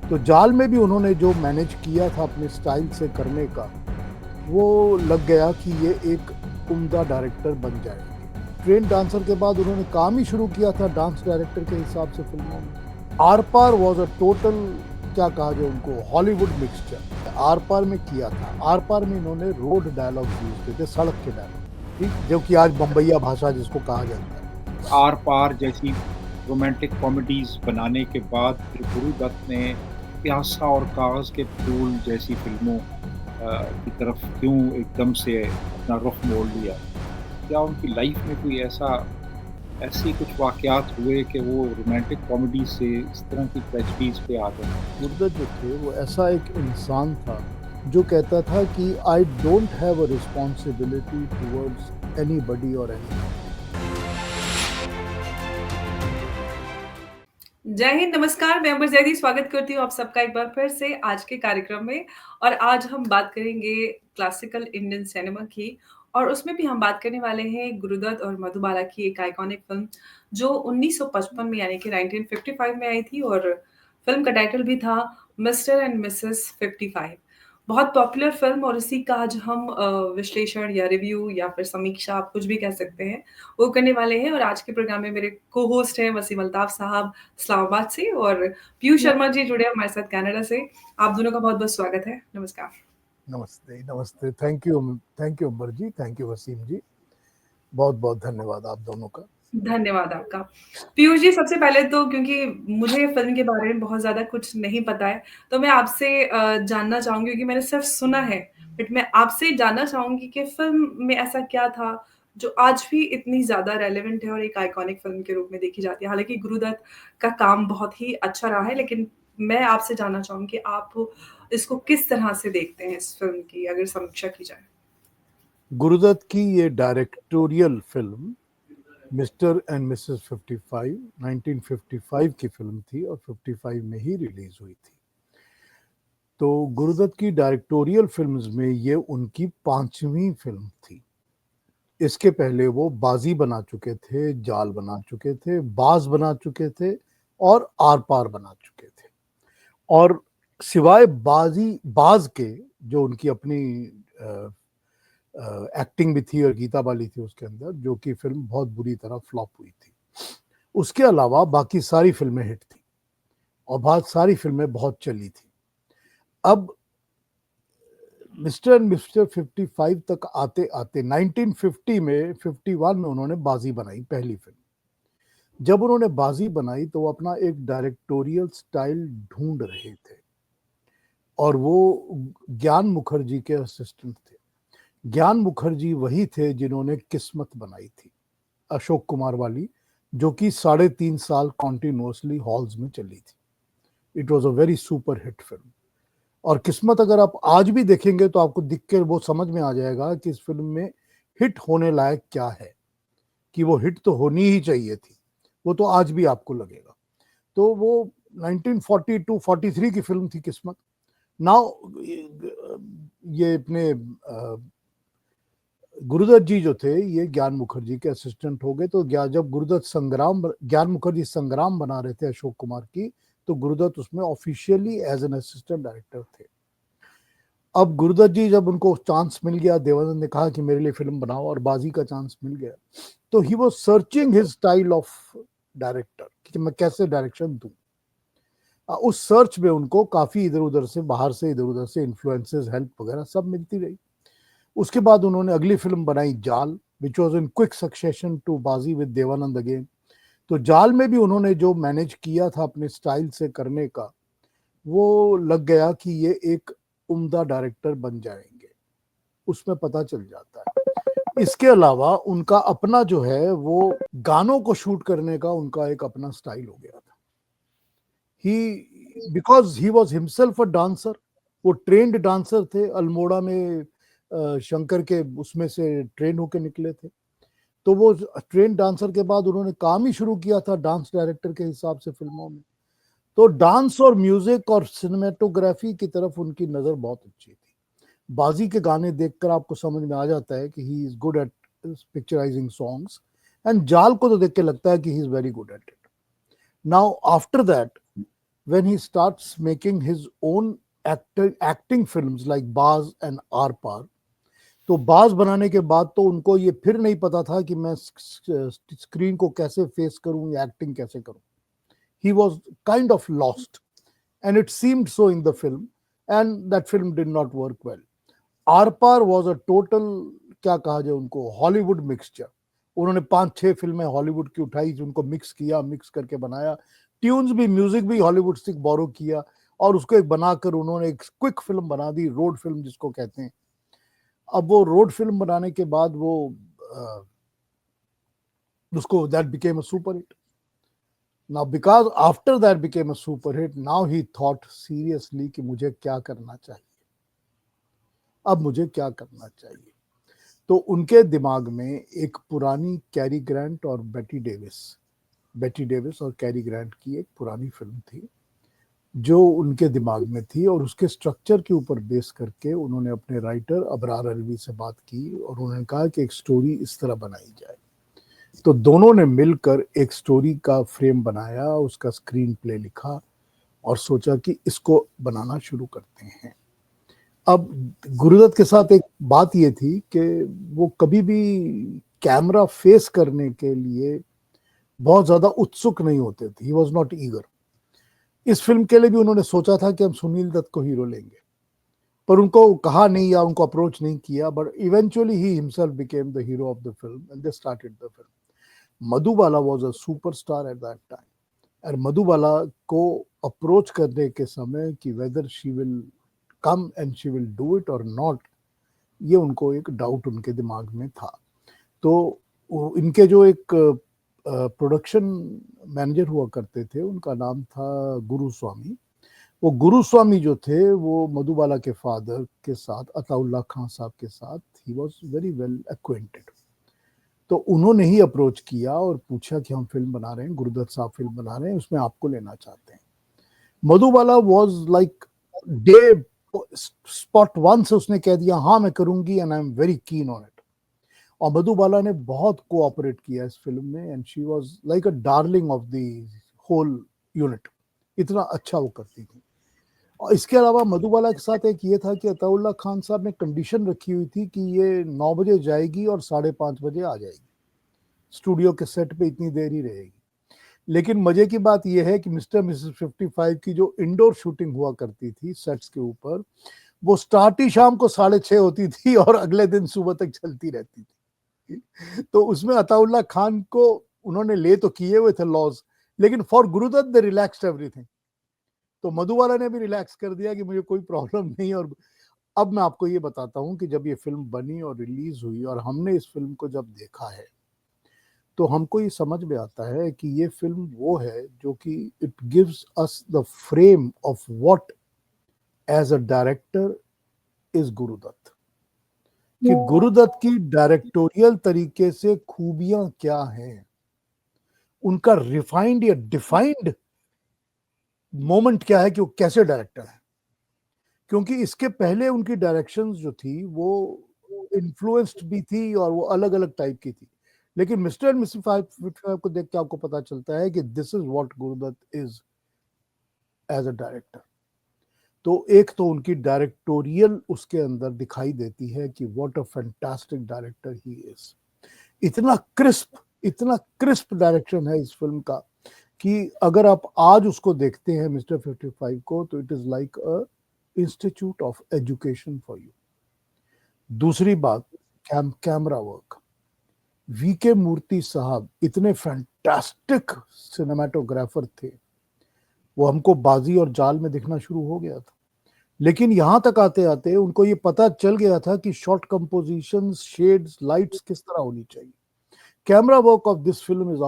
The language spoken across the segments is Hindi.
तो जाल में भी उन्होंने जो मैनेज किया था अपने स्टाइल से करने का, वो लग गया कि ये एक उम्दा डायरेक्टर बन जाएंगे। ट्रेन डांसर के बाद उन्होंने काम ही शुरू किया था डांस डायरेक्टर के हिसाब से फिल्मों में। Aar Paar was a total, क्या कहा जाए उनको, हॉलीवुड मिक्सचर। आर पार में किया था, आर पार में इन्होंने रोड डायलॉग यूज किए थे, सड़क के डायलॉग, ठीक, जो कि आज बम्बैया भाषा जिसको कहा जाता है। आर पार जैसी रोमांटिक कॉमेडीज बनाने के बाद फिर गुरुदत्त ने प्यासा और कागज के फूल जैसी फिल्मों की तरफ क्यों एकदम से अपना रुख मोड़ लिया? क्या उनकी लाइफ में कोई ऐसी कुछ वाकयात हुए कि वो रोमांटिक कॉमेडी से इस तरह की ट्रेजेडीज पे आ गए? गुरुदत्त जो थे वो ऐसा एक इंसान था जो कहता था कि I don't have a responsibility towards anybody और एनी। जय हिंद, नमस्कार। मैं अमर जैदी स्वागत करती हूँ आप सबका एक बार फिर से आज के कार्यक्रम में। और आज हम बात करेंगे क्लासिकल इंडियन सिनेमा की, और उसमें भी हम बात करने वाले हैं गुरुदत्त और मधुबाला की एक आइकॉनिक फिल्म जो 1955 में यानी कि 1955 में आई थी, और फिल्म का टाइटल भी था मिस्टर एंड मिसेस 55। बहुत पॉपुलर फिल्म, और इसी का आज हम विश्लेषण या रिव्यू या फिर समीक्षा, आप कुछ भी कह सकते हैं, वो करने वाले हैं। और आज के प्रोग्राम में मेरे को होस्ट हैं वसीम अल्ताफ साहब इस्लामाबाद से, और पीयूष शर्मा जी जुड़े हमारे साथ कनाडा से। आप दोनों का बहुत बहुत स्वागत है। नमस्कार। नमस्ते, नमस्ते। Thank you Amar ji, thank you Wasim ji, बहुत बहुत धन्यवाद आप दोनों का। धन्यवाद आपका। पीयूष जी, सबसे पहले तो क्योंकि मुझे फिल्म के बारे में बहुत ज्यादा कुछ नहीं पता है, तो मैं आपसे जानना चाहूंगी, क्योंकि मैंने सिर्फ सुना है, बट मैं आपसे जानना चाहूंगी कि फिल्म में ऐसा क्या था जो आज भी इतनी ज्यादा रेलेवेंट है और एक आइकॉनिक फिल्म के रूप में देखी जाती है। हालांकि गुरुदत्त का काम बहुत ही अच्छा रहा है, लेकिन मैं आपसे जानना चाहूंगी कि आप इसको किस तरह से देखते हैं, इस फिल्म की अगर समीक्षा की जाए। गुरुदत्त की ये directorial film mister and missus 55 1955 की फिल्म थी और 55 में ही रिलीज हुई थी। तो गुरुदत्त की डायरेक्टोरियल फिल्म्स में ये उनकी 5वीं फिल्म थी। इसके पहले वो बाजी बना चुके थे, जाल बना चुके थे, बाज बना चुके थे और आर पार बना चुके थे। और सिवाय बाज के, जो उनकी अपनी एक्टिंग भी थी और गीता बाली थी उसके अंदर, जो कि फिल्म बहुत बुरी तरह फ्लॉप हुई थी, उसके अलावा बाकी सारी फिल्में हिट थी और बहुत सारी फिल्में बहुत चली थी। अब मिस्टर एंड मिस्टर 55 तक आते आते 1950 में 51 में उन्होंने बाजी बनाई, पहली फिल्म। जब उन्होंने बाजी बनाई तो वो अपना एक डायरेक्टोरियल स्टाइल ढूंढ रहे थे, और वो ज्ञान मुखर्जी के असिस्टेंट थे। ज्ञान मुखर्जी वही थे जिन्होंने किस्मत बनाई थी, अशोक कुमार वाली, जो कि 3.5 साल कॉन्टिन्यूसली हॉल्स में चली थी। It was a very super hit film. और किस्मत अगर आप आज भी देखेंगे तो आपको दिख के वो समझ में आ जाएगा कि इस फिल्म में हिट होने लायक क्या है, कि वो हिट तो होनी ही चाहिए थी, वो तो आज भी आपको लगेगा। तो वो 1942-43 की फिल्म थी किस्मत। नाउ ये अपने गुरुदत्त जी जो थे ये ज्ञान मुखर्जी के असिस्टेंट हो गए। तो जब ज्ञान मुखर्जी संग्राम बना रहे थे अशोक कुमार की, तो गुरुदत्त उसमें officially as an assistant director थे। अब गुरुदत्त जी जब उनको चांस मिल गया, देवानंद ने कहा कि मेरे लिए फिल्म बनाओ, और बाजी का चांस मिल गया, तो he was searching his style of director कि मैं कैसे डायरेक्शन दूं। उस सर्च में उनको काफी इधर उधर से, बाहर से इधर उधर से इन्फ्लुएंसेस, हेल्प वगैरह सब मिलती रही। उसके बाद उन्होंने अगली फिल्म बनाई Jaal, which was in quick succession to Baazi with Dev Anand again. तो जाल में भी उन्होंने जो मैनेज किया था अपने स्टाइल से करने का, वो लग गया कि ये एक उम्दा डायरेक्टर बन जाएंगे, उसमें पता चल जाता है। इसके अलावा उनका अपना जो है वो गानों को शूट करने का उनका एक अपना स्टाइल हो गया था। He because he was himself a dancer, वो ट्रेन्ड डांसर थे, अल्मोड़ा में शंकर के उसमें से ट्रेन होके निकले थे। तो वो ट्रेन डांसर के बाद उन्होंने काम ही शुरू किया था डांस डायरेक्टर के हिसाब से फिल्मों में। तो डांस और म्यूजिक और सिनेमेटोग्राफी की तरफ उनकी नजर बहुत अच्छी थी। बाजी के गाने देखकर आपको समझ में आ जाता है कि he is good at picturising songs, and Jaal को तो देख के लगता है कि he is very good at it. Now after that when he starts making his own acting films like Baaz and Aar Paar, तो बाज बनाने के बाद तो उनको ये फिर नहीं पता था कि मैं स्क्रीन को कैसे फेस करूं या एक्टिंग कैसे करूं. He was kind of lost, and it seemed so in the film, and that film did not work well. Aar Paar was a total, क्या कहा जाए उनको, हॉलीवुड मिक्सचर. उन्होंने 5-6 फिल्में हॉलीवुड की उठाई, उनको मिक्स किया, मिक्स करके बनाया, ट्यून्स भी, म्यूजिक भी हॉलीवुड से बोरो किया, और उसको एक बनाकर उन्होंने एक क्विक फिल्म बना दी, रोड फिल्म जिसको कहते हैं. अब वो रोड फिल्म बनाने के बाद वो उसको that became a super hit. Now because after that became a super hit, now he thought seriously कि मुझे क्या करना चाहिए, अब मुझे क्या करना चाहिए. तो उनके दिमाग में एक पुरानी कैरी ग्रांट और बेटी डेविस और कैरी ग्रांट की एक पुरानी फिल्म थी जो उनके दिमाग में थी, और उसके स्ट्रक्चर के ऊपर बेस करके उन्होंने अपने राइटर अबरार अलवी से बात की और उन्होंने कहा कि एक स्टोरी इस तरह बनाई जाए. तो दोनों ने मिलकर एक स्टोरी का फ्रेम बनाया, उसका स्क्रीन प्ले लिखा और सोचा कि इसको बनाना शुरू करते हैं. अब गुरुदत्त के साथ एक बात ये थी कि वो कभी भी कैमरा फेस करने के लिए बहुत ज्यादा उत्सुक नहीं होते थे. He was not eager. इस फिल्म के लिए भी उन्होंने सोचा था कि हम सुनील दत्त को हीरो लेंगे, पर उनको कहा नहीं या उनको अप्रोच नहीं किया. But eventually he himself became the hero of the film and they started the film. Madhubala was a superstar at that time, और मधुबाला को अप्रोच करने के समय कि whether she will come and she will do it और नॉट, ये उनको एक डाउट उनके दिमाग में था. तो इनके जो एक प्रोडक्शन मैनेजर हुआ करते थे, उनका नाम था गुरुस्वामी. वो गुरुस्वामी जो थे वो मधुबाला के फादर के साथ, अताउल्लाह खान साहब के साथ, he was very well acquainted. तो उन्होंने ही अप्रोच किया और पूछा कि हम फिल्म बना रहे हैं, गुरुदत्त साहब फिल्म बना रहे हैं, उसमें आपको लेना चाहते हैं. Madhubala was like day spot one से उसने कह दिया हाँ मैं करूंगी and I am very keen on it. और मधुबाला ने बहुत कोऑपरेट किया इस फिल्म में and she was like a darling of the whole unit. इतना अच्छा वो करती थी. और इसके अलावा मधुबाला के साथ एक ये था कि अताउल्लाह खान साहब ने कंडीशन रखी हुई थी कि ये 9 बजे जाएगी और 5:30 बजे आ जाएगी, स्टूडियो के सेट पे इतनी देर ही रहेगी. लेकिन मजे की बात यह है कि मिस्टर मिसेस 55 की जो इंडोर शूटिंग हुआ करती थी सेट्स के ऊपर, वो स्टार्ट ही शाम को 6:30 होती थी और अगले दिन सुबह तक चलती रहती थी. तो उसमें अताउल्लाह खान को उन्होंने ले तो किए हुए थे लॉज, लेकिन for Guru Dutt they relaxed everything. तो मधुबाला ने भी रिलैक्स कर दिया कि मुझे कोई प्रॉब्लम नहीं. और अब मैं आपको ये बताता हूँ कि जब ये फिल्म बनी और रिलीज हुई और हमने इस फिल्म को जब देखा है, तो हमको ये समझ में आता है कि ये फिल्म वो है जो कि it gives us the frame of what as a director is Guru Dutt. कि गुरुदत्त की डायरेक्टोरियल तरीके से खूबियां क्या हैं, उनका रिफाइंड या डिफाइंड मोमेंट क्या है कि वो कैसे डायरेक्टर है. क्योंकि इसके पहले उनकी डायरेक्शंस जो थी वो इन्फ्लुएंस्ड भी थी और वो अलग अलग टाइप की थी. लेकिन मिस्टर एंड मिसेस 55 को देख के आपको पता चलता है कि this is what Guru Dutt is as a director. तो एक तो उनकी डायरेक्टोरियल उसके अंदर दिखाई देती है कि what a fantastic director he is. इतना क्रिस्प डायरेक्शन है इस फिल्म का कि अगर आप आज उसको देखते हैं मिस्टर 55 को, तो it is like a institute of education for you. दूसरी बात, कैमरा वर्क. वीके मूर्ति साहब इतने फैंटास्टिक सिनेमाटोग्राफर थे. वो हमको बाजी और जाल में दिखना शुरू हो गया था, लेकिन यहां तक आते आते उनको ये पता चल गया था कि शॉट कंपोजिशन, शेड्स, लाइट्स किस तरह होनी चाहिए. Camera work of this film is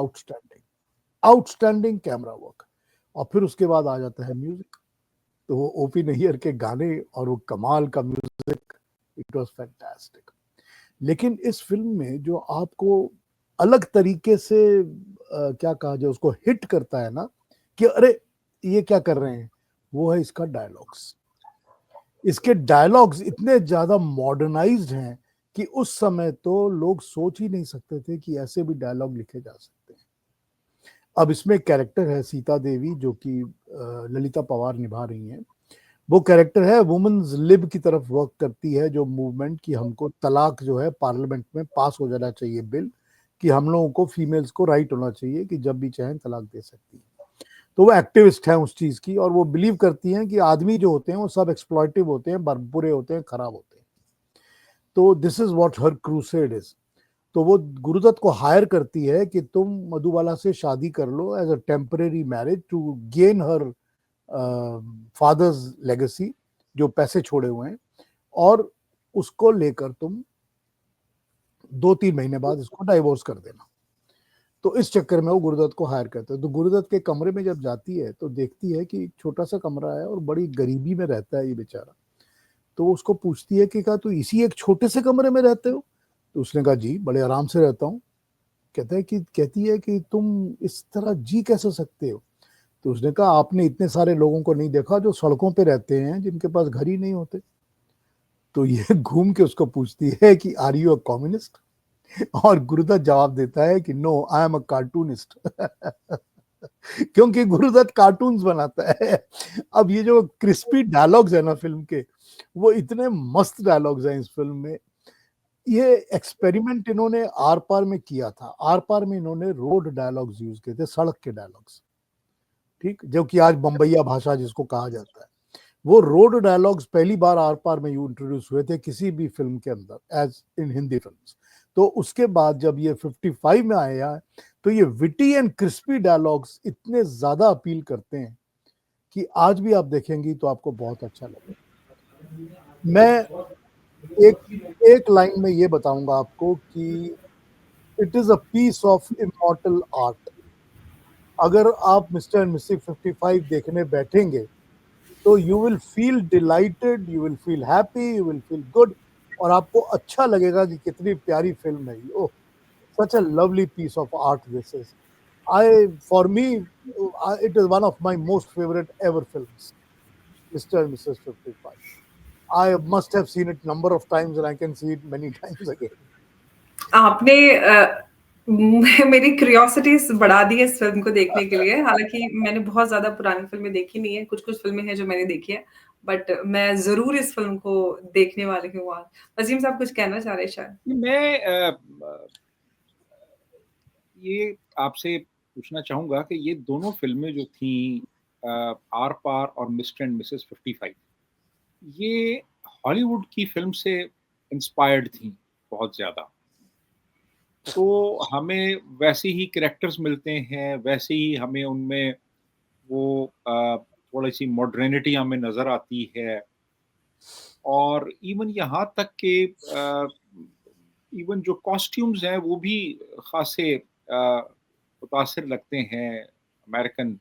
outstanding camera work. और फिर उसके बाद आ जाता है म्यूजिक. तो वो ओपी नैयर के गाने और वो कमाल का म्यूजिक, इट वाज फैंटास्टिक. लेकिन इस फिल्म में जो आपको अलग तरीके से क्या कहा जाए, उसको हिट करता है ना कि अरे ये क्या कर रहे हैं, वो है इसका डायलॉग्स. इसके डायलॉग्स इतने ज्यादा मॉडर्नाइज्ड हैं कि उस समय तो लोग सोच ही नहीं सकते थे कि ऐसे भी डायलॉग लिखे जा सकते हैं. अब इसमें एक कैरेक्टर है सीता देवी जो कि ललिता पवार निभा रही हैं। वो कैरेक्टर है वुमेन्स लिब की तरफ वर्क करती है, जो मूवमेंट की हमको तलाक जो है पार्लियामेंट में पास हो जाना चाहिए बिल, कि हम लोगों को फीमेल्स को राइट होना चाहिए कि जब भी चाहें तलाक दे सकती है। तो वो एक्टिविस्ट है उस चीज की, और वो बिलीव करती हैं कि आदमी जो होते हैं वो सब एक्सप्लॉइटिव होते हैं, बुरे होते हैं, खराब होते हैं। तो this is what her crusade is. तो वो गुरुदत्त को हायर करती है कि तुम मधुबाला से शादी कर लो as a temporary marriage to gain her father's legacy, जो पैसे छोड़े हुए हैं, और उसको लेकर तुम 2-3 महीने बाद इसको डाइवोर्स कर देना। तो इस चक्कर में वो गुरुदत्त को हायर करते हैं। तो गुरुदत्त के कमरे में जब जाती है तो देखती है कि छोटा सा कमरा है और बड़ी गरीबी में रहता है ये बेचारा। तो वो उसको पूछती है कि क्या तू इसी एक छोटे से कमरे में रहते हो? तो उसने कहा जी बड़े आराम से रहता हूँ। कहती है कि तुम इस तरह जी कैसे सकते हो? तो उसने कहा आपने इतने सारे लोगों को नहीं देखा जो सड़कों पे रहते हैं, जिनके पास घर ही नहीं होते। तो ये घूम के उसको पूछती है कि आर यू अ कम्युनिस्ट? और गुरुदत्त जवाब देता है कि no I am a cartoonist. क्योंकि गुरुदत्त कार्टून्स बनाता है। अब ये जो क्रिस्पी डायलॉग्स है ना फिल्म के, वो इतने मस्त डायलॉग्स हैं इस फिल्म में। ये एक्सपेरिमेंट इन्होंने आर पार में किया था। आर पार में इन्होंने रोड डायलॉग्स यूज किए थे, सड़क के डायलॉग्स, ठीक, जो कि आज बम्बैया भाषा जिसको कहा जाता है। वो रोड डायलॉग्स पहली बार आर पार में इंट्रोड्यूस हुए थे किसी भी फिल्म के अंदर एज इन हिंदी फिल्म्स। तो उसके बाद जब ये 55 में आया तो ये विटी एंड क्रिस्पी डायलॉग्स इतने ज्यादा अपील करते हैं कि आज भी आप देखेंगी तो आपको बहुत अच्छा लगेगा। मैं एक एक लाइन में ये बताऊंगा आपको कि it is a piece of immortal art. अगर आप मिस्टर एंड मिसेस 55 देखने बैठेंगे तो you will feel delighted, you will feel happy, you will feel good, और आपको अच्छा लगेगा कि कितनी प्यारी फिल्म है ये। ओह, such a lovely piece of art this is. For me, it is one of my most favorite ever films, Mr. and Mrs. 55. I must have seen it number of times and I can see it many times again. आपने मेरी क्यूरियोसिटी बढ़ा दी है इस फ़िल्म को देखने के लिए। हालाँकि मैंने बहुत ज़्यादा पुरानी फ़िल्में देखी नहीं है, कुछ-कुछ फ़िल्में हैं जो मैंने देखी है, बट मैं ज़रूर इस फ़िल्म को देखने वाली हूँ आज। वसीम साहब कुछ कहना चाह रहे हैं शायद? मैं ये आपसे पूछना चाहूँगा कि ये दोनों फ़िल्में जो थीं आर पार और मिस्टर एंड मिसेस 55, ये हॉलीवुड की फ़िल्म से इंस्पायर्ड थीं बहुत ज़्यादा। तो हमें वैसे ही कैरेक्टर्स मिलते हैं, वैसे ही हमें उनमें वो थोड़ी-सी मॉडर्निटी हमें नज़र आती है, और इवन यहाँ तक कि इवन जो कॉस्ट्यूम्स हैं वो भी ख़ासे मुतासिर लगते हैं अमेरिकन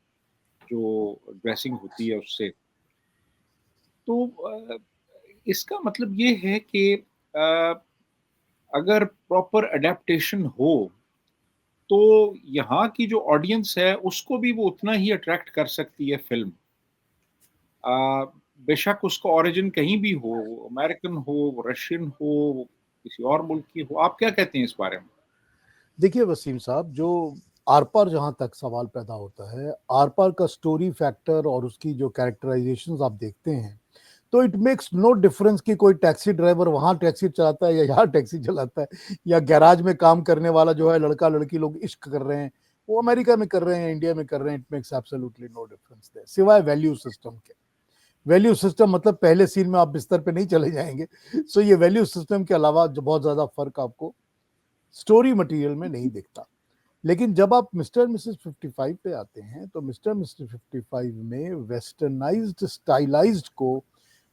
जो ड्रेसिंग होती है उससे। तो इसका मतलब ये है कि अगर प्रॉपर एडैप्टेशन हो, तो यहाँ की जो ऑडियंस है उसको भी वो उतना ही अट्रैक्ट कर सकती है फ़िल्म। बेशक उसका ओरिजिन कहीं भी हो, अमेरिकन हो, रशियन हो, किसी और मुल्क की हो। आप क्या कहते हैं इस बारे में? देखिए वसीम साहब, जो आर पार जहाँ तक सवाल पैदा होता है, आर पार का स्टोरी फैक्टर और उसकी जो कैरेक्टराइजेशंस आप देखते हैं, तो इट मेक्स नो डिफरेंस कि कोई टैक्सी ड्राइवर वहाँ टैक्सी चलाता है या यहाँ टैक्सी चलाता है, या गैराज में काम करने वाला जो है लड़का लड़की लोग इश्क कर रहे हैं, वो अमेरिका में कर रहे हैं, इंडिया में कर रहे हैं, it makes absolutely no difference there, सिवाय वैल्यू सिस्टम के। वैल्यू सिस्टम मतलब पहले सीन में आप बिस्तर पे नहीं चले जाएंगे। सो ये वैल्यू सिस्टम के अलावा जो बहुत ज्यादा फर्क आपको स्टोरी मटेरियल में नहीं दिखता। लेकिन जब आप मिस्टर मिसेस 55 पे आते हैं तो मिस्टर मिस्टर 55 में वेस्टर्नाइज्ड स्टाइलाइज्ड को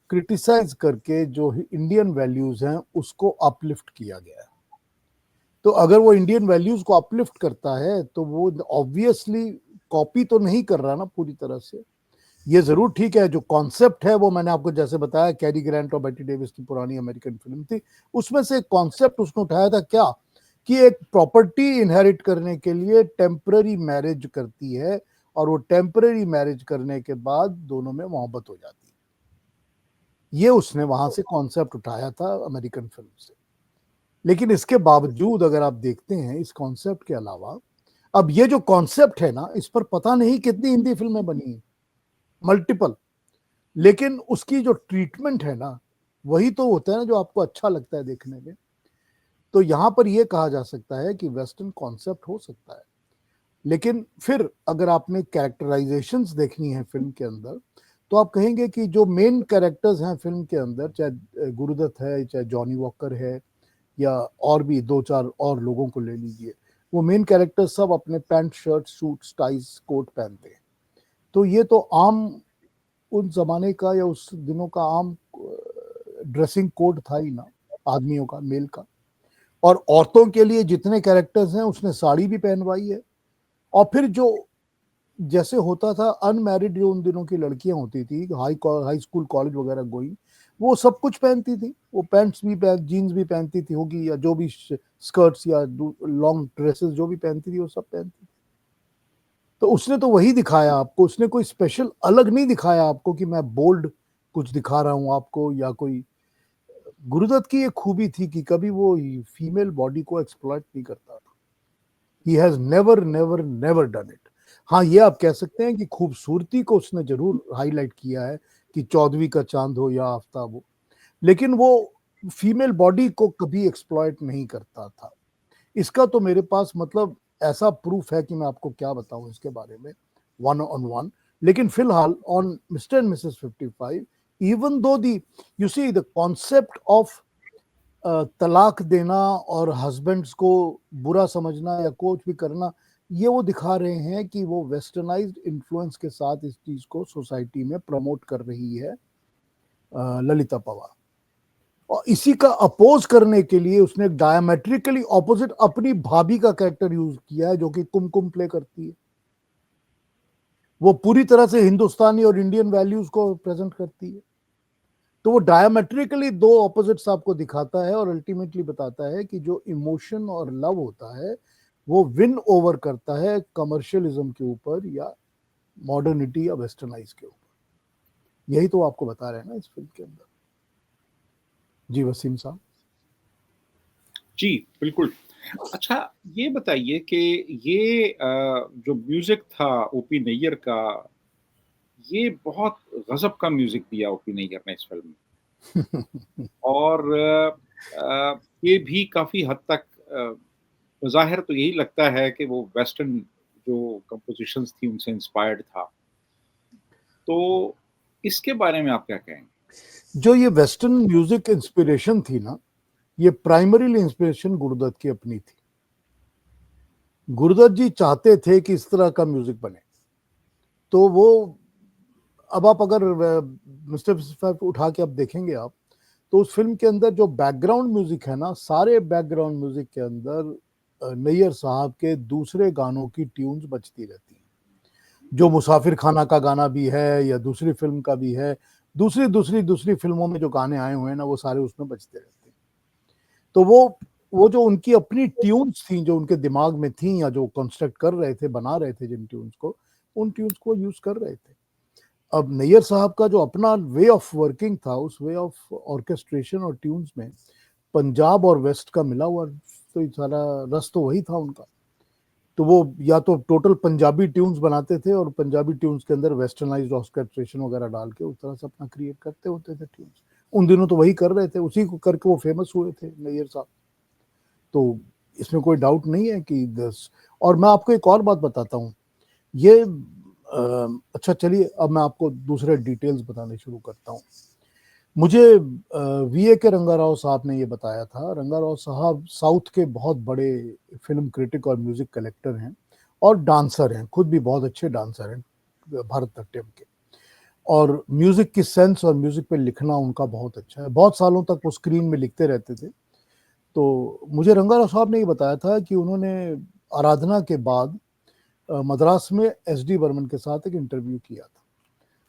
क्रिटिसाइज करके जो इंडियन वैल्यूज हैं उसको अपलिफ्ट किया गया है। तो अगर वो इंडियन वैल्यूज को अपलिफ्ट करता है तो वो ऑब्वियसली कॉपी तो नहीं कर रहा ना पूरी तरह से। ये जरूर ठीक है, जो कॉन्सेप्ट है वो मैंने आपको जैसे बताया, कैरी ग्रांट और बेटी डेविस की पुरानी अमेरिकन फिल्म थी, उसमें से एक कॉन्सेप्ट उसने उठाया था क्या, कि एक प्रॉपर्टी इनहेरिट करने के लिए टेम्पररी मैरिज करती है, और वो टेम्पररी मैरिज करने के बाद दोनों में मोहब्बत हो जाती है। ये उसने वहां से कॉन्सेप्ट उठाया था अमेरिकन फिल्म से। लेकिन इसके बावजूद अगर आप देखते हैं इस कॉन्सेप्ट के अलावा अब ये जो कॉन्सेप्ट है ना, इस पर पता नहीं कितनी हिंदी फिल्में बनी हैं, मल्टीपल, लेकिन उसकी जो ट्रीटमेंट है ना, वही तो होता है ना जो आपको अच्छा लगता है देखने में। तो यहां पर यह कहा जा सकता है कि वेस्टर्न कॉन्सेप्ट हो सकता है, लेकिन फिर अगर आपने कैरेक्टराइजेशंस देखनी है फिल्म के अंदर, तो आप कहेंगे कि जो मेन कैरेक्टर्स हैं फिल्म के अंदर, चाहे गुरुदत्त है, चाहे जॉनी वॉकर है, या और भी दो चार और लोगों को ले लीजिए, वो मेन कैरेक्टर सब अपने pant shirt suit ties coat पहनते हैं। तो ये तो आम उन जमाने का या उस दिनों का आम ड्रेसिंग कोड था ही ना, आदमियों का, मेल का। और औरतों के लिए जितने कैरेक्टर्स हैं उसने साड़ी भी पहनवाई है। और फिर जो जैसे होता था अनमैरिड जो उन दिनों की लड़कियां होती थी, हाई स्कूल कॉलेज वगैरह गोइंग, वो सब कुछ पहनती थी, वो पैंट्स भी जीन्स भी पहनती थी होगी, या जो भी स्कर्ट्स या लॉन्ग ड्रेसेस जो भी पहनती थी वो सब पहनती थी। तो उसने तो वही दिखाया आपको, उसने कोई स्पेशल अलग नहीं दिखाया आपको कि मैं बोल्ड कुछ दिखा रहा हूं आपको या कोई। गुरुदत्त की एक खूबी थी कि कभी वो फीमेल बॉडी को एक्सप्लॉइट नहीं करता था। He has never never never done it. हाँ, ये आप कह सकते हैं कि खूबसूरती को उसने जरूर हाईलाइट किया है कि 14वीं का चांद हो या आफ्ताब हो, लेकिन वो फीमेल बॉडी को कभी एक्सप्लॉइट नहीं करता था। इसका तो मेरे पास मतलब ऐसा प्रूफ है कि मैं आपको क्या बताऊं इसके बारे में वन ऑन वन। लेकिन फिलहाल on mister and missus 55, even though the you see the concept of तलाक देना और हस्बैंड्स को बुरा समझना या कुछ भी करना, ये वो दिखा रहे हैं कि वो वेस्टर्नाइज्ड इन्फ्लुएंस के साथ इस चीज को सोसाइटी में प्रमोट कर रही है ललिता पवार। और इसी का अपोज करने के लिए उसने डायमेट्रिकली ऑपोजिट अपनी भाभी का कैरेक्टर यूज किया है, जो कि कुमकुम प्ले करती है। वो पूरी तरह से हिंदुस्तानी और इंडियन वैल्यूज को प्रेजेंट करती है। तो वो डायमेट्रिकली दो ऑपोजिट्स आपको दिखाता है और अल्टीमेटली बताता है कि जो इमोशन और लव होता है वो विन ओवर करता है कमर्शियलिज्म के ऊपर या मॉडर्निटी या वेस्टर्नाइज के ऊपर। यही तो आपको बता रहे हैं ना इस फिल्म के अंदर। जी वसीम साहब। जी, बिल्कुल। अच्छा, ये बताइए कि ये जो म्यूज़िक था ओपी नैयर का, ये बहुत गज़ब का म्यूज़िक दिया ओपी नैयर ने इस फ़िल्म में। और ये भी काफ़ी हद तक बज़ाहिर तो यही लगता है कि वो वेस्टर्न जो कंपोज़िशंस थी उनसे इंस्पायर्ड था। तो इसके बारे में आप क्या कहेंगे? जो ये वेस्टर्न म्यूजिक इंस्पिरेशन थी ना, ये प्राइमरीली इंस्पिरेशन गुरुदत्त की अपनी थी। गुरुदत्त जी चाहते थे कि इस तरह का म्यूजिक बने। तो वो, अब आप अगर मिस्टर 55 उठा के अब देखेंगे आप, तो उस फिल्म के अंदर जो बैकग्राउंड म्यूजिक है ना, सारे बैकग्राउंड म्यूजिक के अंदर नैयर साहब के दूसरे गानों की ट्यून्स बजती रहती हैं। जो मुसाफिर खाना का गाना भी है या दूसरी फिल्म का भी है, दूसरी फिल्मों में जो गाने आए हुए हैं ना, वो सारे उसमें बजते रहते हैं। तो वो जो उनकी अपनी ट्यून्स थी, जो उनके दिमाग में थी या जो कंस्ट्रक्ट कर रहे थे, बना रहे थे जिन ट्यून्स को, उन ट्यून्स को यूज कर रहे थे। अब नैयर साहब का जो अपना वे ऑफ वर्किंग था, उस वे ऑफ ऑर्केस्ट्रेशन और ट्यून्स में पंजाब और वेस्ट का मिला हुआ तो सारा रस तो वही था उनका। तो वो या तो टोटल पंजाबी ट्यून्स बनाते थे और पंजाबी ट्यून्स के अंदर वेस्टर्नाइज्ड ऑर्केस्ट्रेशन वगैरह डाल के उस तरह से अपना क्रिएट करते होते थे ट्यून्स। उन दिनों तो वही कर रहे थे, उसी को करके वो फेमस हुए थे नैयर साहब। तो इसमें कोई डाउट नहीं है कि दस। और मैं आपको एक और बात बताता हूँ, ये अच्छा चलिए अब मैं आपको दूसरे डिटेल्स बताने शुरू करता हूँ। मुझे वीए के रंगाराव साहब ने ये बताया था। रंगाराव साहब साउथ के बहुत बड़े फिल्म क्रिटिक और म्यूजिक कलेक्टर हैं और डांसर हैं, खुद भी बहुत अच्छे डांसर हैं भरतनाट्यम के। और म्यूजिक की सेंस और म्यूजिक पे लिखना उनका बहुत अच्छा है। बहुत सालों तक वो स्क्रीन में लिखते रहते थे। तो मुझे रंगाराव साहब ने ये बताया था कि उन्होंने आराधना के बाद मद्रास में एस.डी. बर्मन के साथ एक इंटरव्यू किया था।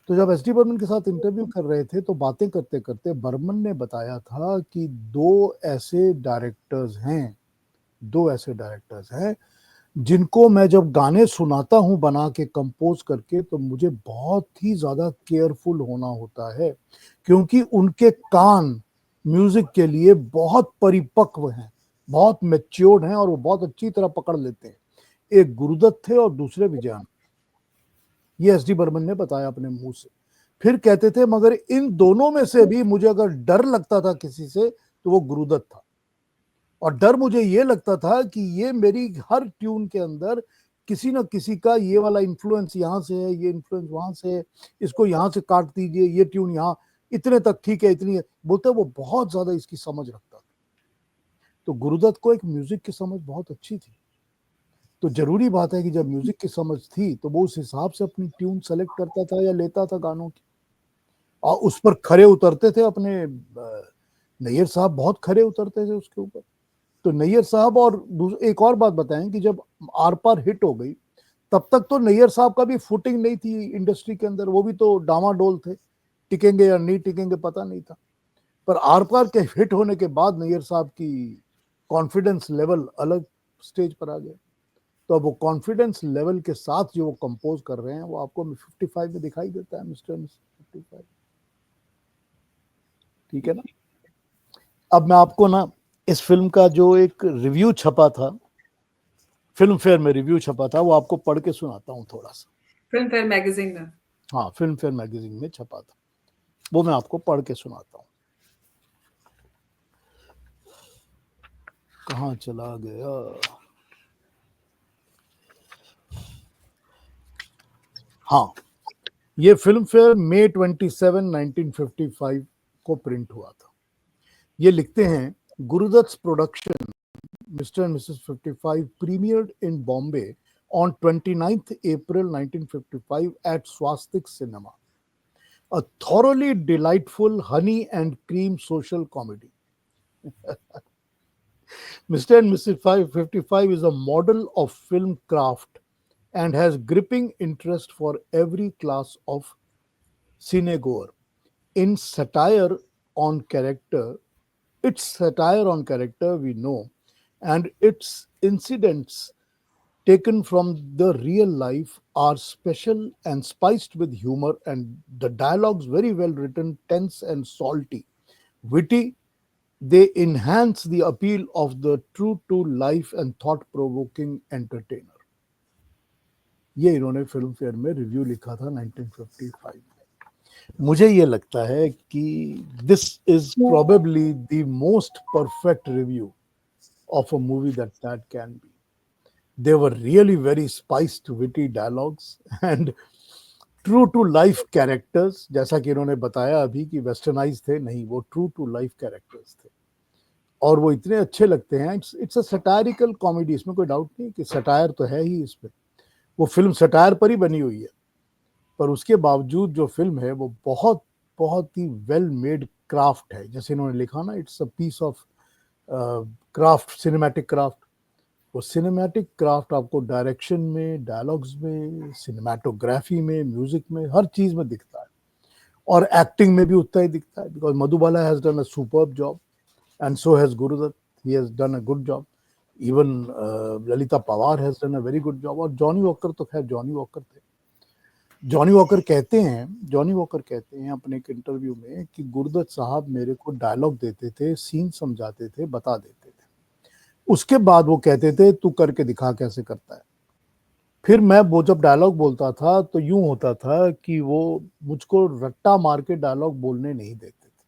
तो जब एस.डी. बर्मन के साथ इंटरव्यू कर रहे थे तो बातें करते करते बर्मन ने बताया था कि दो ऐसे डायरेक्टर्स हैं जिनको मैं जब गाने सुनाता हूं बना के कंपोज करके, तो मुझे बहुत ही ज्यादा केयरफुल होना होता है, क्योंकि उनके कान म्यूजिक के लिए बहुत परिपक्व हैं, बहुत मैच्योर्ड हैं और वो बहुत अच्छी तरह पकड़ लेते हैं। एक गुरुदत्त थे और दूसरे विजयन। ये एस डी बर्मन ने बताया अपने मुंह से। फिर कहते थे मगर इन दोनों में से भी मुझे अगर डर लगता था किसी से तो वो गुरुदत्त था। और डर मुझे ये लगता था कि ये मेरी हर ट्यून के अंदर किसी ना किसी का ये वाला इन्फ्लुएंस यहाँ से है, ये इन्फ्लुएंस वहां से है, इसको यहाँ से काट दीजिए, ये ट्यून यहाँ इतने तक ठीक है, इतनी है बोलते वो बहुत ज्यादा इसकी समझ रखता था। तो गुरुदत्त को एक म्यूजिक की समझ बहुत अच्छी थी। तो जरूरी बात है कि जब म्यूजिक की समझ थी तो वो उस हिसाब से अपनी ट्यून सेलेक्ट करता था या लेता था गानों की, और उस पर खरे उतरते थे। अपने नैयर साहब बहुत खरे उतरते थे उसके ऊपर। तो नैयर साहब, और एक और बात बताएं कि जब आर पार हिट हो गई तब तक तो नैयर साहब का भी फुटिंग नहीं थी इंडस्ट्री के अंदर, वो भी तो डामाडोल थे, टिकेंगे या नहीं टिकेंगे पता नहीं था। पर आर पार के हिट होने के बाद नैयर साहब की कॉन्फिडेंस लेवल अलग स्टेज पर आ गया। तो अब वो कॉन्फिडेंस लेवल के साथ जो वो कंपोज कर रहे हैं वो आपको 55 में दिखाई देता है, मिस्टर 55। ठीक है ना। अब मैं आपको ना इस फिल्म का जो एक रिव्यू छपा था, फिल्म फेयर में रिव्यू छपा था, वो आपको पढ़ के सुनाता हूँ थोड़ा सा। फिल्म फेयर मैगजीन में? हाँ, फिल्म फेयर मैगजीन में छपा था, वो मैं आपको पढ़ के सुनाता हूँ। कहाँ चला गया? हाँ, ये फिल्म फेयर मई 27, 1955 को प्रिंट हुआ था। ये लिखते हैं, Guru Dutt production Mr. and Mrs. 55 premiered in Bombay on 29th April 1955 at Swastik Cinema, a thoroughly delightful honey and cream social comedy. Mr. and Mrs. 55 is a model of film craft and has gripping interest for every class of cinegoer. In satire on character, its satire on character we know, and its incidents taken from the real life are special and spiced with humor, and the dialogues very well written, tense and salty, witty. They enhance the appeal of the true to life and thought provoking entertainer. ये इन्होंने फिल्म फेयर में रिव्यू लिखा था 1955 में। मुझे ये लगता है कि this is probably the most perfect review of a movie that can be. They were really very spiced, witty dialogues and true to life characters. जैसा कि इन्होंने बताया अभी कि वेस्टर्नाइज थे, नहीं, वो ट्रू टू लाइफ कैरेक्टर्स थे और वो इतने अच्छे लगते हैं। इट्स अ सटायरिकल कॉमेडी, इसमें कोई डाउट नहीं कि सटायर तो है ही इसमें, वो फिल्म सटायर पर ही बनी हुई है। पर उसके बावजूद जो फिल्म है वो बहुत बहुत ही वेल मेड क्राफ्ट है। जैसे इन्होंने लिखा ना, it's a piece of craft, cinematic craft. वो सिनेमैटिक क्राफ्ट आपको डायरेक्शन में, डायलॉग्स में, सिनेमैटोग्राफी में, म्यूजिक में, हर चीज में दिखता है और एक्टिंग में भी उतना ही दिखता है। Because Madhubala has done a superb job and so has Guru Dutt, he has done a good job. Even Lalita Pawar has done a very good job. और जॉनी वॉकर तो खैर जॉनी वॉकर थे। जॉनी वॉकर कहते हैं अपने एक इंटरव्यू में कि गुरुदत्त साहब मेरे को डायलॉग देते थे, सीन समझाते थे, बता देते थे, उसके बाद वो कहते थे तू करके दिखा कैसे करता है। फिर मैं वो जब डायलॉग बोलता था तो यूं होता था कि वो मुझको रट्टा मार के डायलॉग बोलने नहीं देते थे।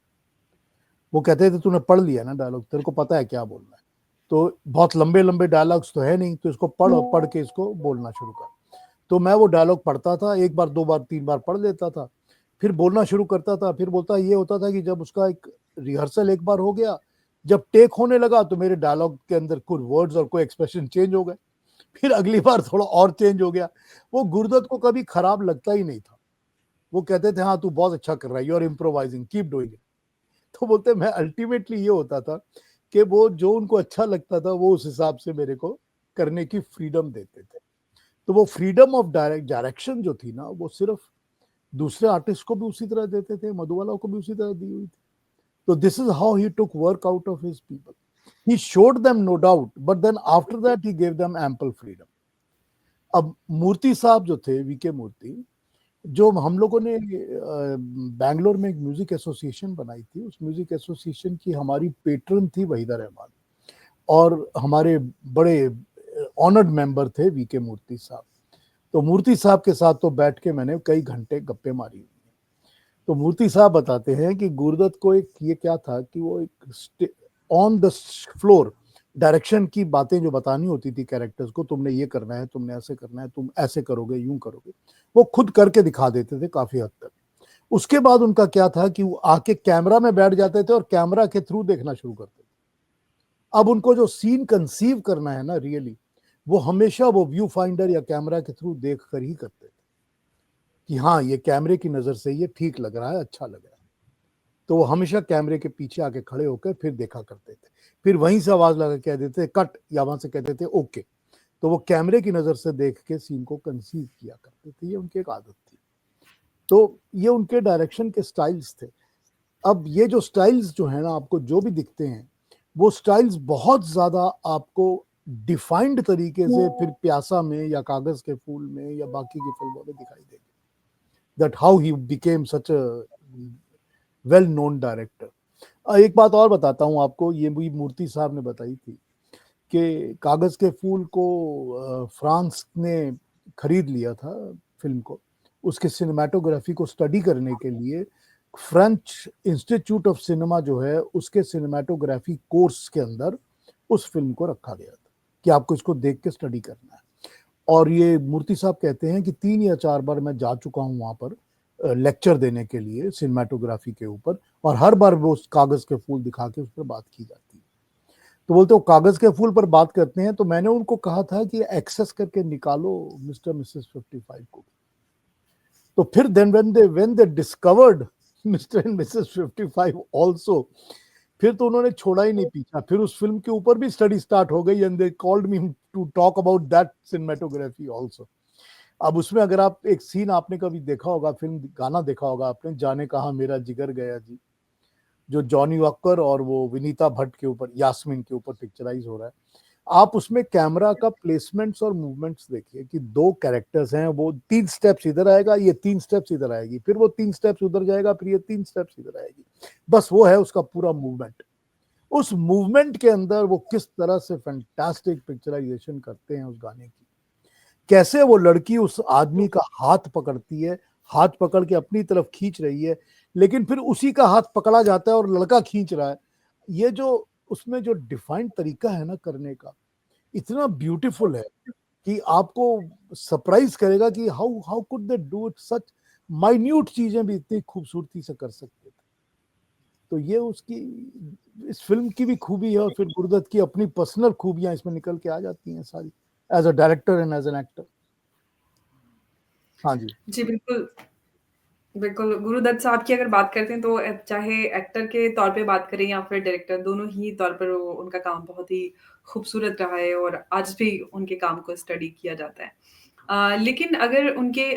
वो कहते थे तूने पढ़ लिया ना डायलॉग, तेरे को पता है क्या बोलना है, तो बहुत लंबे लंबे डायलॉग्स तो है नहीं, तो इसको पढ़ और पढ़ के इसको बोलना शुरू कर। तो मैं वो डायलॉग पढ़ता था, एक बार, दो बार, तीन बार पढ़ लेता था, फिर बोलना शुरू करता था। फिर बोलता ये होता था कि जब उसका एक रिहर्सल एक बार हो गया, जब टेक होने लगा तो मेरे डायलॉग के अंदर कुछ वर्ड्स और कोई एक्सप्रेशन चेंज हो गए, फिर अगली बार थोड़ा और चेंज हो गया। वो गुरुदत्त को कभी खराब लगता ही नहीं था। वो कहते थे हाँ तू बहुत अच्छा कर रहा है, you are improvising, keep doing it. तो बोलते मैं अल्टीमेटली ये होता था कि वो जो उनको अच्छा लगता था वो उस हिसाब से मेरे को करने की फ्रीडम देते थे। तो वो फ्रीडम ऑफ डायरेक्शन जो थी ना, वो सिर्फ दूसरे आर्टिस्ट को भी उसी तरह देते थे, मधुबाला को भी उसी तरह दी हुई थी। तो this is how he took work out of his people. He showed them no doubt, but then after that he gave them ample freedom. अब मूर्ति साहब जो थे, वीके मूर्ति, जो हम लोगों ने बैंगलोर में एक म्यूजिक एसोसिएशन बनाई थी, उस म्यूजिक एसोसिएशन की हमारी पेट्रन थी वहीदा रहमान, और हमारे बड़े ऑनर्ड मेंबर थे वीके मूर्ति साहब। तो मूर्ति साहब के साथ तो बैठ के मैंने कई घंटे गप्पे मारी। तो मूर्ति साहब बताते हैं कि गुरुदत्त को एक ये क्या था कि वो एक ऑन द फ्लोर डायरेक्शन की बातें जो बतानी होती थी कैरेक्टर्स को, तुमने ये करना है, तुमने ऐसे करना है, तुम ऐसे करोगे, यूं करोगे, वो खुद करके दिखा देते थे काफी हद तक। उसके बाद उनका क्या था कि वो आके कैमरा में बैठ जाते थे और कैमरा के थ्रू देखना शुरू करते थे। अब उनको जो सीन कंसीव करना है ना रियली, वो हमेशा वो व्यू फाइंडर या कैमरा के थ्रू देख कर ही करते थे कि हाँ ये कैमरे की नजर से ये ठीक लग रहा है, अच्छा लग रहा है। तो वो हमेशा कैमरे के पीछे आके खड़े होकर फिर देखा करते थे, फिर वहीं से आवाज लगा कह देते कट, या वहां से कहते थे ओके। तो वो कैमरे की नजर से देख के सीन को कंसीव किया करते थे, ये उनकी एक आदत थी। तो ये उनके डायरेक्शन के स्टाइल्स थे। अब ये जो स्टाइल्स जो है ना आपको जो भी दिखते हैं, वो स्टाइल्स बहुत ज्यादा आपको डिफाइंड तरीके से फिर प्यासा में या कागज के फूल में या बाकी की फिल्मों में दिखाई देंगे, that how he became such a well known director. एक बात और बताता हूँ आपको, ये भी मूर्ति साहब ने बताई थी कि कागज के फूल को फ्रांस ने खरीद लिया था फिल्म को, उसके सिनेमाटोग्राफी को स्टडी करने के लिए फ्रेंच इंस्टीट्यूट ऑफ सिनेमा जो है उसके सिनेमाटोग्राफी कोर्स के अंदर उस फिल्म को रखा गया था कि आपको इसको देख के स्टडी करना है। और ये मूर्ति साहब कहते हैं कि 3 या 4 बार मैं जा चुका हूँ वहां पर लेक्चर देने के लिए सिनेमाटोग्राफी के ऊपर, और हर बार वो उस कागज के फूल दिखा के उस पर बात की जाती है। तो बोलते हो कागज के फूल पर बात करते हैं, तो मैंने उनको कहा था कि एक्सेस करके निकालो मिस्टर मिसेस 55 को। तो फिर then when they discovered mister and missus 55 also, फिर तो उन्होंने छोड़ा ही नहीं पीछा, फिर उस फिल्म के ऊपर भी स्टडी स्टार्ट हो गई and they called me to talk about that cinematography also. अब उसमें अगर आप एक सीन आपने कभी देखा होगा, फिल्म गाना देखा होगा आपने, जाने कहा मेरा जिगर गया जी, जो जॉनी वॉकर और वो विनीता भट्ट के ऊपर, यास्मीन के ऊपर पिक्चराइज हो रहा है। आप उसमें कैमरा का प्लेसमेंट्स और मूवमेंट्स देखिए कि 2 कैरेक्टर्स हैं, वो 3 स्टेप्स इधर आएगा, ये 3 स्टेप्स इधर आएगी, फिर वो 3 स्टेप्स उधर जाएगा, फिर ये 3 स्टेप्स इधर आएगी। बस वो है उसका पूरा मूवमेंट। उस मूवमेंट के अंदर वो किस तरह से फैंटास्टिक पिक्चराइजेशन करते हैं उस गाने की, कैसे वो लड़की उस आदमी का हाथ पकड़ती है, हाथ पकड़ के अपनी तरफ खींच रही है, लेकिन फिर उसी का हाथ पकड़ा जाता है और लड़का खींच रहा है। ये जो उसमें जो डिफाइंड तरीका है ना करने का, इतना ब्यूटीफुल है कि आपको सरप्राइज करेगा कि how how could they do it, such minute चीजें भी इतनी खूबसूरती से कर सकते थे। तो ये उसकी इस फिल्म की भी खूबी है, और फिर गुरुदत्त की अपनी पर्सनल खूबियां इसमें निकल के आ जाती हैं सारी, as a director and as an actor. हाँ जी। जी, बिल्कुल। बिल्कुल, गुरुदत्त साहब की अगर बात करते हैं तो चाहे एक्टर के तौर पे बात करें या फिर डायरेक्टर, दोनों ही तौर पर वो उनका काम बहुत ही खूबसूरत रहा है और आज भी उनके काम को स्टडी किया जाता है। लेकिन अगर उनके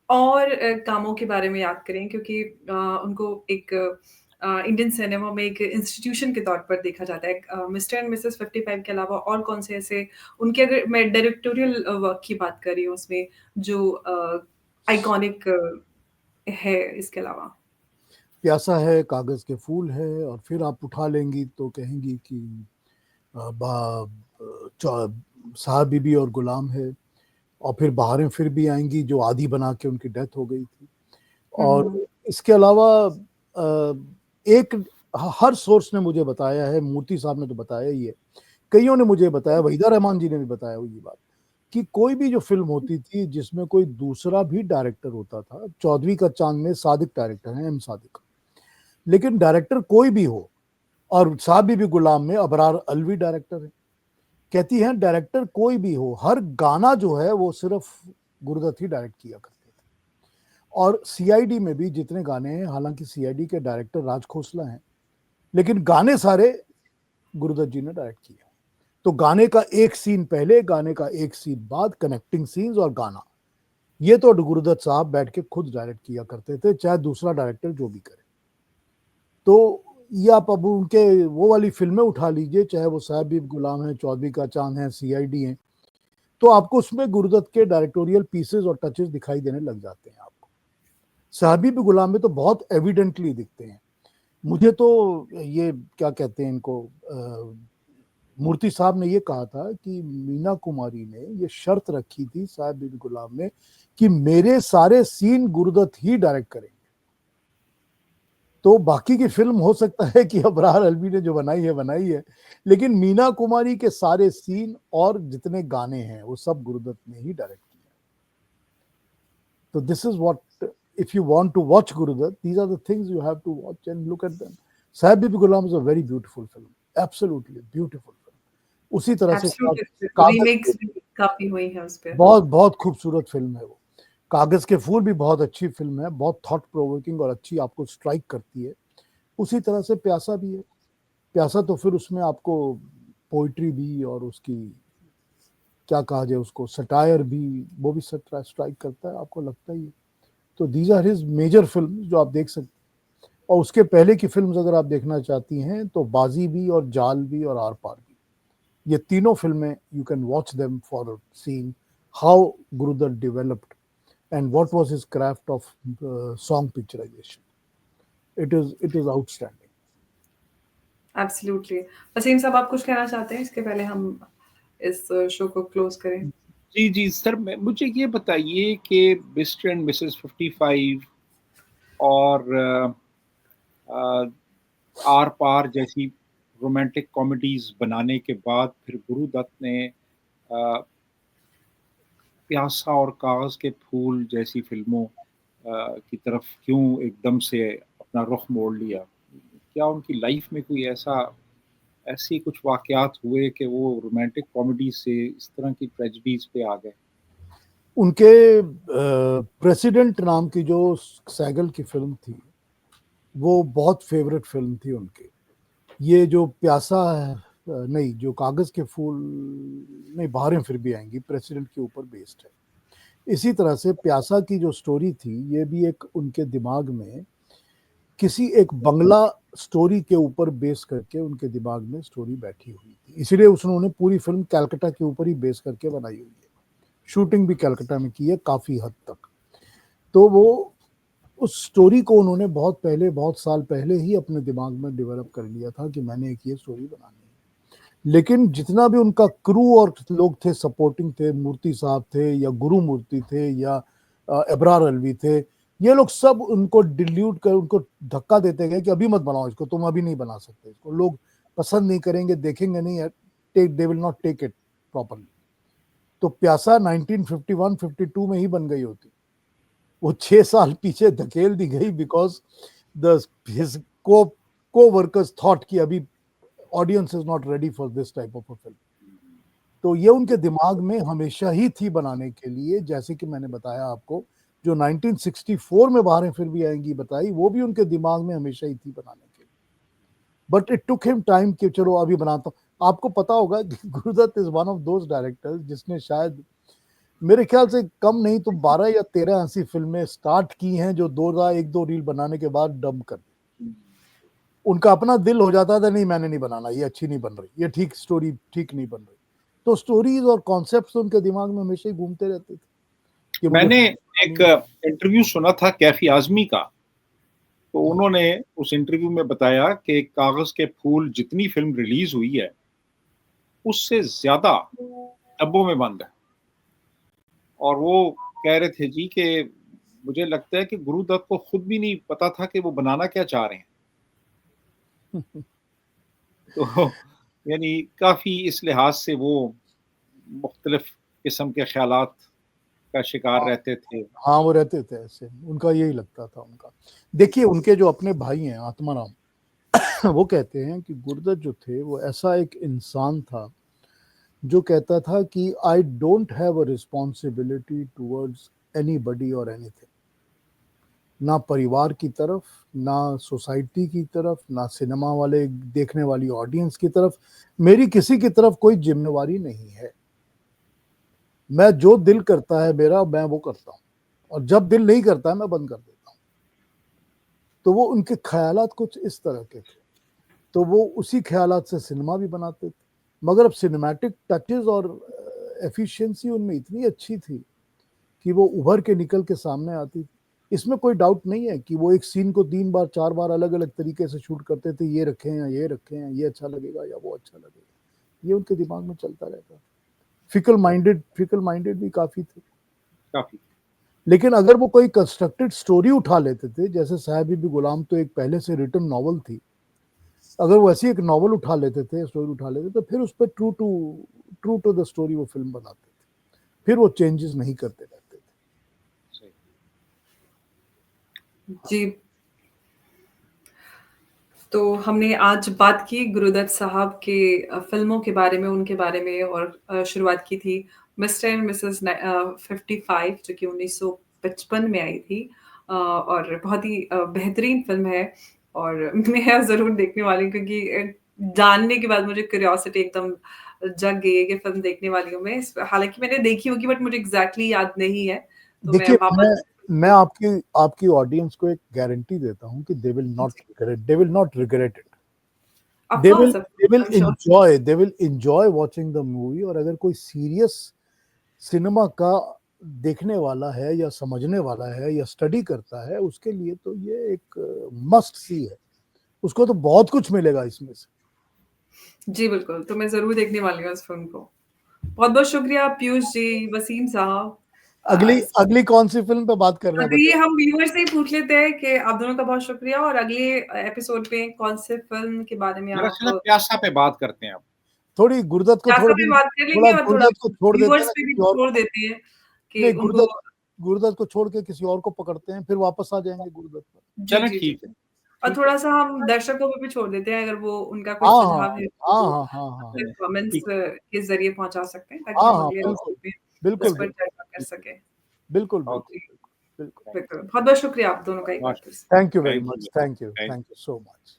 और कामों के बारे में याद करें क्योंकि उनको एक इंडियन सिनेमा में एक इंस्टीट्यूशन के तौर पर देखा जाता है। मिस्टर एंड मिसेस 55 के अलावा और कौन से ऐसे उनके, अगर मैं डायरेक्टोरियल वर्क की बात कर रही हूँ उसमें जो आइकॉनिक है इसके अलावा? प्यासा है, कागज के फूल है, और फिर आप उठा लेंगी तो कहेंगी कि साहब बीबी और गुलाम है, और फिर बहारें फिर भी आएंगी जो आधी बना के उनकी डेथ हो गई थी। हुँ, और हुँ। इसके अलावा एक हर सोर्स ने मुझे बताया है, मूर्ति साहब ने तो बताया ही है, कईयों ने मुझे बताया, वहीदा रहमान जी ने भी बताया हुई बात, कि कोई भी जो फिल्म होती थी जिसमें कोई दूसरा भी डायरेक्टर होता था, चौधरी का चांद में सादिक डायरेक्टर हैं, एम सादिक, लेकिन डायरेक्टर कोई भी हो, और साहब बीबी गुलाम में अबरार अलवी डायरेक्टर है, कहती हैं डायरेक्टर कोई भी हो, हर गाना जो है वो सिर्फ गुरुदत्त ही डायरेक्ट किया करते थे। और सीआईडी में भी जितने गाने हैं, हालांकि सीआईडी के डायरेक्टर राज खोसला हैं, लेकिन गाने सारे गुरुदत्त जी ने डायरेक्ट किया। तो गाने का एक सीन पहले, गाने का एक सीन बाद, कनेक्टिंग सीन्स और गाना, ये तो गुरुदत्त साहब बैठ के खुद डायरेक्ट किया करते थे, चाहे दूसरा डायरेक्टर जो भी करे। तो ये आप अब उनके वो वाली फिल्में उठा लीजिए, चाहे वो साहब बीबी गुलाम है, चौधरी का चांद है, सीआईडी है, तो आपको उसमें गुरुदत्त के डायरेक्टोरियल पीसेस और टचेस दिखाई देने लग जाते हैं आपको। साहब बीबी गुलाम में तो बहुत एविडेंटली दिखते हैं। मुझे तो ये क्या कहते हैं इनको, मूर्ति साहब ने ये कहा था कि मीना कुमारी ने ये शर्त रखी थी साहिब बिन गुलाम में कि मेरे सारे सीन गुरुदत्त ही डायरेक्ट करेंगे। तो बाकी की फिल्म हो सकता है कि अबरार अलवी ने जो बनाई है, लेकिन मीना कुमारी के सारे सीन और जितने गाने हैं वो सब गुरुदत्त ने ही डायरेक्ट किया। तो this is what, if you want to watch Guru Dutt, these are the things you have to watch and look at them. Sahib Bin Ghulam is a very beautiful film, absolutely beautiful film. उसी तरह से एब्सोल्युटली कागज रीमेक्स भी काफी हुई है उस पे। बहुत बहुत खूबसूरत फिल्म है वो। कागज के फूल भी बहुत अच्छी फिल्म है, बहुत थॉट प्रोवोकिंग और अच्छी, आपको स्ट्राइक करती है। उसी तरह से प्यासा भी है। प्यासा तो फिर उसमें आपको पोइट्री भी और उसकी क्या कहा जाए उसको सटायर भी, वो भी स्ट्राइक करता है, आपको लगता ही है। तो these are his major film जो आप देख सकते हैं। और उसके पहले की फिल्म्स अगर आप देखना चाहती हैं तो बाजी भी और जाल भी और आर पार भी, ये तीनों फिल्में you can watch them for seeing how Guru Dutt developed and what was his craft of song picturization. It is outstanding. Absolutely. Wasim sahab, आप कुछ कहना चाहते हैं इसके पहले हम इस शो को क्लोज करें? जी, जी सर, मुझे ये बताइए कि मिस्टर एंड मिसेस 55 और आर पार जैसी रोमांटिक कॉमेडीज बनाने के बाद फिर गुरुदत्त ने प्यासा और कागज के फूल जैसी फिल्मों की तरफ क्यों एकदम से अपना रुख मोड़ लिया? क्या उनकी लाइफ में कोई ऐसी कुछ वाकयात हुए कि वो रोमांटिक कॉमेडी से इस तरह की ट्रेजेडीज पे आ गए? उनके प्रेसिडेंट नाम की जो सैगल की फिल्म थी वो बहुत फेवरेट फिल्म थी उनकी। ये जो प्यासा है, नहीं, जो कागज के फूल नहीं, बहारें फिर भी आएंगी, प्रेसिडेंट के ऊपर बेस्ड है। इसी तरह से प्यासा की जो स्टोरी थी ये भी एक उनके दिमाग में किसी एक बंगला स्टोरी के ऊपर बेस करके उनके दिमाग में स्टोरी बैठी हुई थी, इसलिए उन्होंने पूरी फिल्म कलकत्ता के ऊपर ही बेस करके बनाई हुई है। शूटिंग भी कलकत्ता में की है काफी हद तक। तो वो उस स्टोरी को उन्होंने बहुत साल पहले ही अपने दिमाग में डेवलप कर लिया था कि मैंने एक ये स्टोरी बनानी है। लेकिन जितना भी उनका क्रू और लोग थे सपोर्टिंग थे, मूर्ति साहब थे या गुरु मूर्ति थे या अबरार अलवी थे, ये लोग सब उनको डिल्यूट कर, उनको धक्का देते गए कि अभी मत बनाओ इसको, तुम अभी नहीं बना सकते इसको, लोग पसंद नहीं करेंगे, देखेंगे नहीं, they will not take it properly. तो प्यासा 1951-52 में ही बन गई होती, वो 6 साल पीछे धकेल दी गई बिकॉज हिज को वर्कर्स थॉट कि अभी audience is not ready for this type of a film. तो ये उनके दिमाग में हमेशा ही थी बनाने के लिए, जैसे कि मैंने बताया आपको, जो 1964 में बहारें फिर भी आएंगी बताई, वो भी उनके दिमाग में हमेशा ही थी बनाने के लिए। But it took him time कि चलो अभी बनाता हूँ। आपको पता होगा कि Guru Dutt is one of those directors जिसने शायद मेरे ख्याल से कम नहीं तो 12 या 13 ऐसी फिल्में स्टार्ट की हैं जो 2 रील बनाने के बाद डंप कर दी। उनका अपना दिल हो जाता था, नहीं मैंने नहीं बनाना, ये अच्छी नहीं बन रही, ये ठीक स्टोरी ठीक नहीं बन रही। तो स्टोरीज और कॉन्सेप्ट्स उनके दिमाग में हमेशा ही घूमते रहते थे। मैंने एक इंटरव्यू सुना था कैफी आजमी का, तो उन्होंने उस इंटरव्यू में बताया कि कागज के फूल जितनी फिल्म रिलीज हुई है उससे ज्यादा डब्बों में बंद है। और वो कह रहे थे जी कि मुझे लगता है कि गुरुदत्त को खुद भी नहीं पता था कि वो बनाना क्या चाह रहे हैं। तो यानी काफी इस लिहाज से वो मुख्तलिफ किस्म के ख्यालात का शिकार रहते थे। हाँ, वो रहते थे ऐसे, उनका यही लगता था उनका। देखिए उनके जो अपने भाई हैं आत्माराम वो कहते हैं कि गुरुदत्त जो थे वो ऐसा एक इंसान था जो कहता था कि I don't have a responsibility towards anybody और एनीथिंग, ना परिवार की तरफ, ना सोसाइटी की तरफ, ना सिनेमा वाले देखने वाली ऑडियंस की तरफ, मेरी किसी की तरफ कोई जिम्मेवारी नहीं है। मैं जो दिल करता है मेरा, मैं वो करता हूँ, और जब दिल नहीं करता है मैं बंद कर देता हूँ। तो वो उनके ख्यालात कुछ इस तरह के थे। तो वो उसी ख्यालात से सिनेमा भी बनाते थे, मगर अब सिनेमैटिक टचेस और एफिशिएंसी उनमें इतनी अच्छी थी कि वो उभर के निकल के सामने आती थी। इसमें कोई डाउट नहीं है कि वो एक सीन को 3 बार 4 बार अलग अलग तरीके से शूट करते थे, ये रखे हैं, ये रखे हैं, ये अच्छा लगेगा या वो अच्छा लगेगा। ये उनके दिमाग में चलता रहता। फिकल माइंडेड भी काफी थे। काफी। लेकिन अगर वो कोई कंस्ट्रक्टेड स्टोरी उठा लेते थे, जैसे साहब भी गुलाम तो एक पहले से रिटन नॉवल थी, अगर वो ऐसी एक नॉवल उठा लेते थे, स्टोरी उठा लेते, तो फिर उस पर ट्रू टू द स्टोरी वो फिल्म बनाते थे, फिर वो चेंजेस नहीं करते रहते थे। जी, तो हमने आज बात की गुरुदत्त साहब के फ़िल्मों के बारे में, उनके बारे में, और शुरुआत की थी मिस्टर एंड मिसेस 55 जो कि 1955 में आई थी, और बहुत ही बेहतरीन फ़िल्म है और मैं ज़रूर देखने वाली हूँ, क्योंकि जानने के बाद मुझे क्यूरियोसिटी एकदम जग गई है कि फ़िल्म देखने वाली हूँ मैं। हालाँकि मैंने देखी होगी बट मुझे एग्ज़ैक्टली याद नहीं है, तो मैं देखिए, वापस मैं आपकी ऑडियंस को एक गारंटी देता हूँ कि दे will not regret it. Of they will course, I am sure. They will enjoy watching the movie. और अगर कोई सीरियस सिनेमा का देखने वाला है या समझने वाला है या स्टडी करता है, उसके लिए तो ये एक मस्ट सी है। उसको तो बहुत कुछ मिलेगा इसमें से। जी, बिल्कुल, तो मैं ज़रूर देखने वाली हूँ इस फ़िल्म को। बहुत-बहुत शुक्रिया पीयूष जी, वसीम साहब। अगली अ, अगली कौन सी फिल्म पे बात कर रहे हैं अगली बताइए? हम व्यूअर से ही पूछ लेते हैं कि आप दोनों का बहुत शुक्रिया, और अगले एपिसोड में कौन-से फ़िल्म के बारे में मेरा आप ख्याल है प्यासा पे बात करते हैं अब। थोड़ी गुरुदत्त को प्यासा थोड़े पे दिन, बात कर थोड़ा लेंगे और थोड़ा गुरुदत्त को छोड़ देते हैं व्यूअर्स ना पे भी किसी और छोड़ को। देते हैं कि नहीं, उनको। गुरुदत्त को छोड़ के किसी और को पकड़ते हैं, फिर वापस आ जाएंगे गुरुदत्त पर। जी, चलें जी, जी। ठीक है, और ठीक है। थोड़ा-सा हम दर्शकों को भी छोड़ देते हैं, अगर वो उनका कोई हाँ सुझाव हाँ है हाँ तो हाँ हाँ हाँ अपने चलें, कमेंट्स ठीक है। के ज़रिए पहुँचा सकते हैं, ताकि हाँ हम हाँ, अगले बिल्कुल एपिसोड में बिल्कुल उस पर बिल्कुल चर्चा कर सकें। बिल्कुल बिल्कुल ओके, बिल्कुल बिल्कुल। थैंक बिल्कुल, बहुत-बहुत शुक्रिया आप दोनों का एक बार यू। फिर से। Thank you very thank much, you. Thank thank you so much.